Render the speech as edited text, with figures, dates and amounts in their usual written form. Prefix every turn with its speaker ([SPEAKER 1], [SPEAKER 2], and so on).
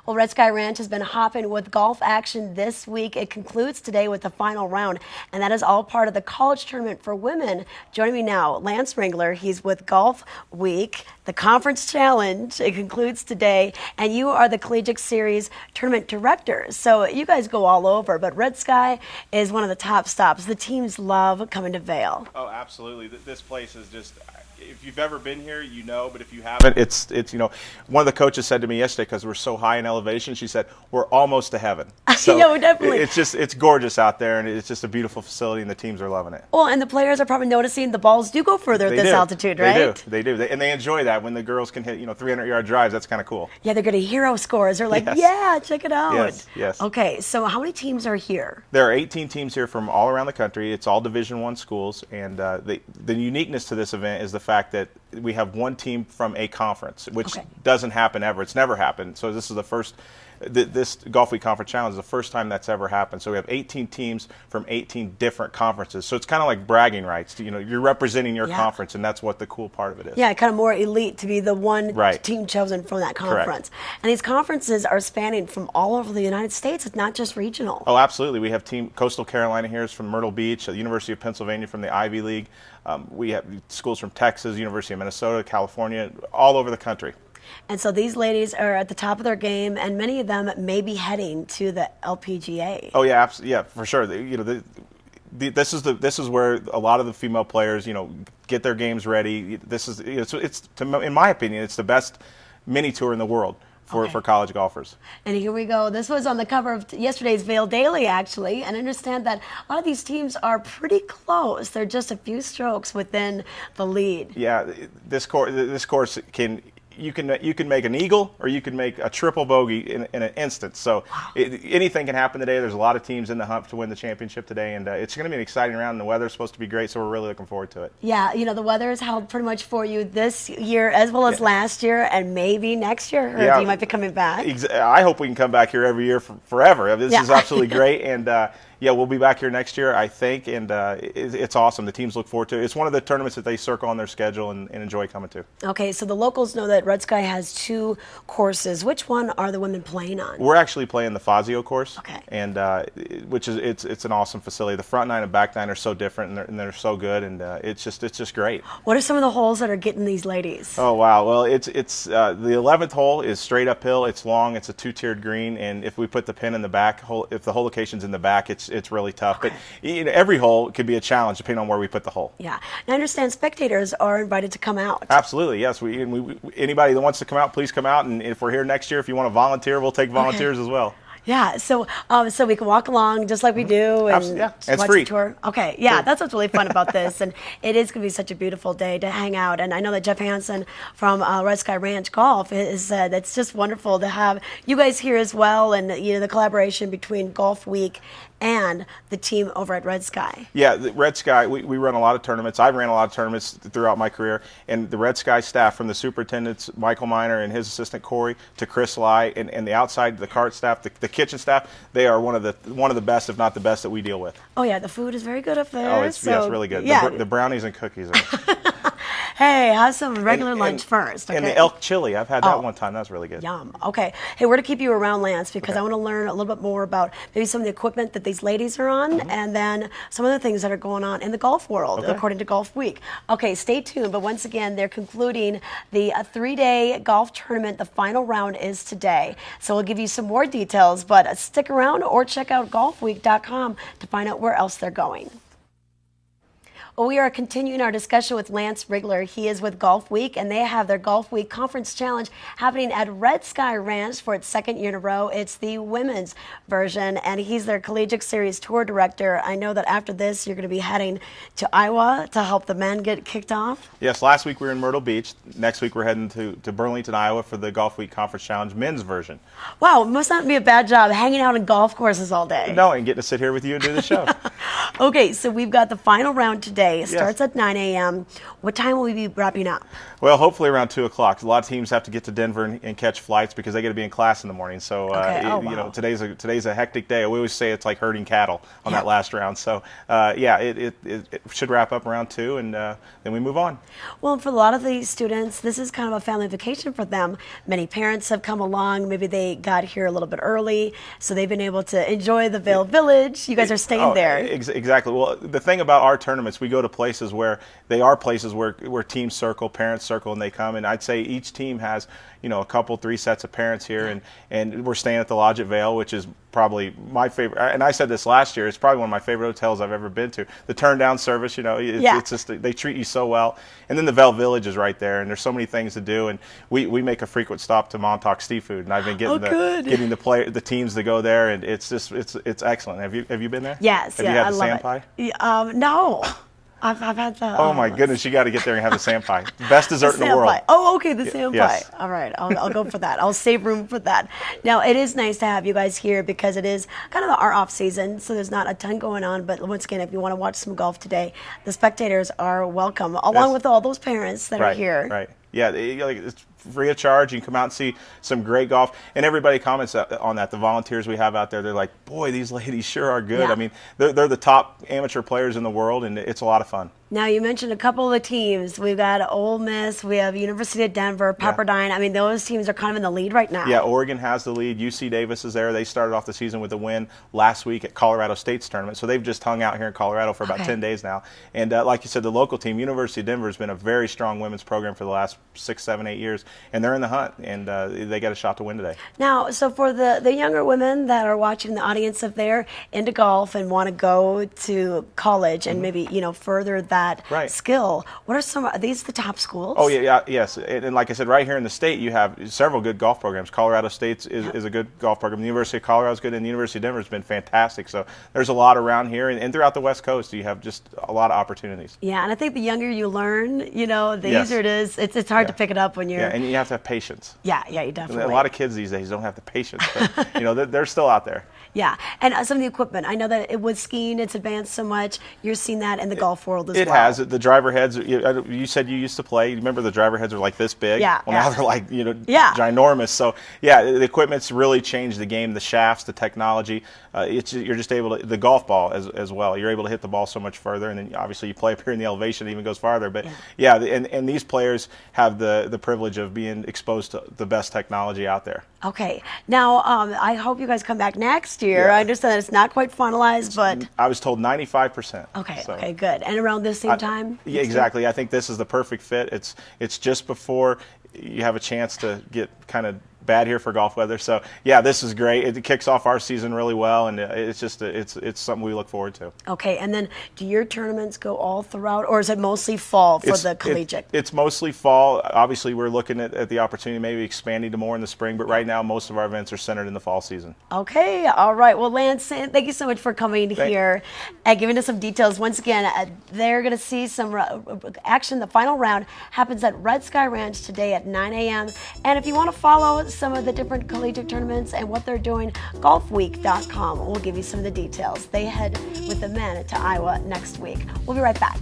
[SPEAKER 1] Well, Red Sky Ranch has been hopping with golf action this week. It concludes today with the final round, and that is all part of the college tournament for women. Joining me now, Lance Ringler. He's with Golfweek, the conference challenge. It concludes today, and you are the Collegiate Series tournament director. So you guys go all over, but Red Sky is one of the top stops. The teams love coming to Vail.
[SPEAKER 2] Oh, absolutely. This place is just, if you've ever been here, you know, but if you haven't, it's you know, one of the coaches said to me yesterday, because we're so high in elevation, she said, we're almost to heaven. So
[SPEAKER 1] yeah, definitely.
[SPEAKER 2] It's gorgeous out there, and it's just a beautiful facility, and the teams are loving it.
[SPEAKER 1] Well, and the players are probably noticing the balls do go further at this altitude, right?
[SPEAKER 2] They do. And they enjoy that when the girls can hit, 300-yard drives. That's kind of cool.
[SPEAKER 1] Yeah, they're getting hero scores. They're like,
[SPEAKER 2] yes.
[SPEAKER 1] Yeah, check it out.
[SPEAKER 2] Yes.
[SPEAKER 1] Okay, so how many teams are here?
[SPEAKER 2] There are 18 teams here from all around the country. It's all Division I schools, and the uniqueness to this event is the fact that we have one team from a conference, which doesn't happen ever. It's never happened. So this is the first. This Golfweek Conference Challenge is the first time that's ever happened. So we have 18 teams from 18 different conferences. So it's kind of like bragging rights. You're representing your conference, and that's what the cool part of it is.
[SPEAKER 1] Yeah, kind of more elite to be the one team chosen from that conference.
[SPEAKER 2] Correct.
[SPEAKER 1] And these conferences are spanning from all over the United States. It's not just regional.
[SPEAKER 2] Oh, absolutely. We have Coastal Carolina here is from Myrtle Beach, the University of Pennsylvania from the Ivy League. We have schools from Texas, University of Minnesota, California, all over the country.
[SPEAKER 1] And so these ladies are at the top of their game, and many of them may be heading to the LPGA.
[SPEAKER 2] Oh yeah, yeah, for sure. This is where a lot of the female players, get their games ready. This is in my opinion, it's the best mini tour in the world for college golfers.
[SPEAKER 1] And here we go. This was on the cover of yesterday's Vail Daily, actually, and I understand that a lot of these teams are pretty close. They're just a few strokes within the lead.
[SPEAKER 2] Yeah, this course can. You can make an eagle, or you can make a triple bogey in an instant. So anything can happen today. There's a lot of teams in the hunt to win the championship today, and it's going to be an exciting round. And the weather's supposed to be great, so we're really looking forward to it.
[SPEAKER 1] Yeah, the weather is held pretty much for you this year as well as last year, and maybe next year. Or you might be coming back.
[SPEAKER 2] I hope we can come back here every year forever. This is absolutely great, and yeah, we'll be back here next year, I think, and it's awesome. The teams look forward to it. It's one of the tournaments that they circle on their schedule and enjoy coming to. Okay,
[SPEAKER 1] so the locals know that Red Sky has 2 courses. Which one are the women playing on?
[SPEAKER 2] We're actually playing the Fazio course, and which is it's an awesome facility. The front 9 and back 9 are so different, and they're so good, and it's just great.
[SPEAKER 1] What are some of the holes that are getting these ladies?
[SPEAKER 2] Oh wow, well it's the 11th hole is straight uphill. It's long. It's a 2-tiered green, and if we put the pin in the back hole, if the hole location's in the back, it's really tough. But every hole could be a challenge depending on where we put the hole.
[SPEAKER 1] Yeah, and I understand spectators are invited to come out.
[SPEAKER 2] Absolutely, yes. Anybody that wants to come out, please come out. And if we're here next year, if you want to volunteer, we'll take volunteers as well.
[SPEAKER 1] Yeah, so we can walk along just like we do and
[SPEAKER 2] it's
[SPEAKER 1] watch
[SPEAKER 2] free.
[SPEAKER 1] the tour. Okay, yeah, that's what's really fun about this, and it is going to be such a beautiful day to hang out. And I know that Jeff Hansen from Red Sky Ranch Golf has said it's just wonderful to have you guys here as well, and the collaboration between Golfweek and the team over at Red Sky.
[SPEAKER 2] Yeah, the Red Sky, we run a lot of tournaments. I've ran a lot of tournaments throughout my career, and the Red Sky staff, from the superintendents, Michael Miner and his assistant Corey, to Chris Lai, and the outside, the cart staff, the kitchen staff, they are one of the best, if not the best, that we deal with.
[SPEAKER 1] Oh yeah, the food is very good up there.
[SPEAKER 2] Oh, it's really good. Yeah. The brownies and cookies are...
[SPEAKER 1] Hey, have some regular lunch first. Okay?
[SPEAKER 2] And the elk chili, I've had that one time. That's really good.
[SPEAKER 1] Yum. Okay. Hey, we're going to keep you around, Lance, because I want to learn a little bit more about maybe some of the equipment that these ladies are on, and then some of the things that are going on in the golf world, according to Golfweek. Okay, stay tuned. But once again, they're concluding the 3-day golf tournament. The final round is today. So we'll give you some more details, but stick around or check out golfweek.com to find out where else they're going. Well, we are continuing our discussion with Lance Ringler. He is with Golfweek, and they have their Golfweek Conference Challenge happening at Red Sky Ranch for its 2nd year in a row. It's the women's version, and he's their Collegiate Series tour director. I know that after this, you're going to be heading to Iowa to help the men get kicked off.
[SPEAKER 2] Yes, last week we were in Myrtle Beach. Next week we're heading to Burlington, Iowa for the Golfweek Conference Challenge men's version.
[SPEAKER 1] Wow, it must not be a bad job hanging out in golf courses all day.
[SPEAKER 2] No, and getting to sit here with you and do the show.
[SPEAKER 1] Okay, so we've got the final round today. today. Starts at 9 a.m. What time will we be wrapping up?
[SPEAKER 2] Well, hopefully around 2 o'clock. A lot of teams have to get to Denver and catch flights because they got to be in class in the morning. So, you know, today's a hectic day. We always say it's like herding cattle on that last round. So, it should wrap up around 2, and then we move on.
[SPEAKER 1] Well, for a lot of these students, this is kind of a family vacation for them. Many parents have come along. Maybe they got here a little bit early, so they've been able to enjoy the Vail Village. You guys are staying there.
[SPEAKER 2] Exactly. Well, the thing about our tournaments, we go to places where teams circle, parents circle, and they come. And I'd say each team has, you know, a couple, 3 sets of parents here, and we're staying at the Lodge at Vail, which is probably my favorite. And I said this last year, it's probably one of my favorite hotels I've ever been to. The turn down service, you know, it's just, they treat you so well. And then the Vail Village is right there, and there's so many things to do. And we make a frequent stop to Montauk Seafood, and I've been getting the teams to go there, and it's just it's excellent. Have you been there?
[SPEAKER 1] Yes.
[SPEAKER 2] Have you had the sand pie?
[SPEAKER 1] No. I've had the.
[SPEAKER 2] Oh my goodness! You got to get there and have the sand pie. Best dessert in the world.
[SPEAKER 1] Pie. Oh, okay, the sand
[SPEAKER 2] yes.
[SPEAKER 1] pie. All right, I'll go for that. I'll save room for that. Now, it is nice to have you guys here because it is kind of our off season, so there's not a ton going on. But once again, if you want to watch some golf today, the spectators are welcome, along with all those parents that are here.
[SPEAKER 2] Right. Yeah, it's free of charge. You can come out and see some great golf. And everybody comments on that. The volunteers we have out there, they're like, boy, these ladies sure are good.
[SPEAKER 1] Yeah.
[SPEAKER 2] I mean, they're the top amateur players in the world, and it's a lot of fun.
[SPEAKER 1] Now, you mentioned a couple of the teams. We've got Ole Miss, we have University of Denver, Pepperdine. I mean, those teams are kind of in the lead right now.
[SPEAKER 2] Yeah, Oregon has the lead. UC Davis is there. They started off the season with a win last week at Colorado State's tournament. So they've just hung out here in Colorado for about 10 days now. And like you said, the local team, University of Denver, has been a very strong women's program for the last 6, 7, 8 years. And they're in the hunt, and they got a shot to win today.
[SPEAKER 1] Now, so for the younger women that are watching, the audience, if they're into golf and want to go to college and maybe, you know, further that skill, what are some, are these the top schools?
[SPEAKER 2] Oh, yes. And like I said, right here in the state, you have several good golf programs. Colorado State is a good golf program. The University of Colorado is good, and the University of Denver has been fantastic. So there's a lot around here, and throughout the West Coast, you have just a lot of opportunities.
[SPEAKER 1] Yeah, and I think the younger you learn, you know, the easier it is. It's hard to pick it up when you're...
[SPEAKER 2] Yeah, and you have to have patience.
[SPEAKER 1] Yeah, you definitely.
[SPEAKER 2] A lot of kids these days don't have the patience, but, you know, they're still out there.
[SPEAKER 1] Yeah, and some of the equipment. I know that with skiing, it's advanced so much. You're seeing that in the golf world as well.
[SPEAKER 2] It has. The driver heads, you said you used to play. You remember the driver heads are like this big?
[SPEAKER 1] Yeah.
[SPEAKER 2] Well, now they're like, you know, ginormous. So, yeah, the equipment's really changed the game. The shafts, the technology. You're just able to, the golf ball as well. You're able to hit the ball so much further, and then obviously you play up here in the elevation, it even goes farther. But, and these players have the privilege of being exposed to the best technology out there.
[SPEAKER 1] Okay. Now, I hope you guys come back next year. Yeah. I understand that it's not quite finalized, but...
[SPEAKER 2] I was told 95%.
[SPEAKER 1] Okay, so. Okay, good. And around this same time?
[SPEAKER 2] Yeah, exactly. I think this is the perfect fit. It's just before you have a chance to get kind of bad here for golf weather. So, yeah, this is great. It kicks off our season really well, and it's just it's something we look forward to. Okay, and then do your tournaments go all throughout, or is it mostly fall for the collegiate? It's mostly fall. Obviously, we're looking at the opportunity maybe expanding to more in the spring, but right now most of our events are centered in the fall season. Okay, all right. Well, Lance, thank you so much for coming here and giving us some details. Once again, they're going to see some action. The final round happens at Red Sky Ranch today at 9 a.m. And if you want to follow some of the different collegiate tournaments and what they're doing, golfweek.com will give you some of the details. They head with the men to Iowa next week. We'll be right back.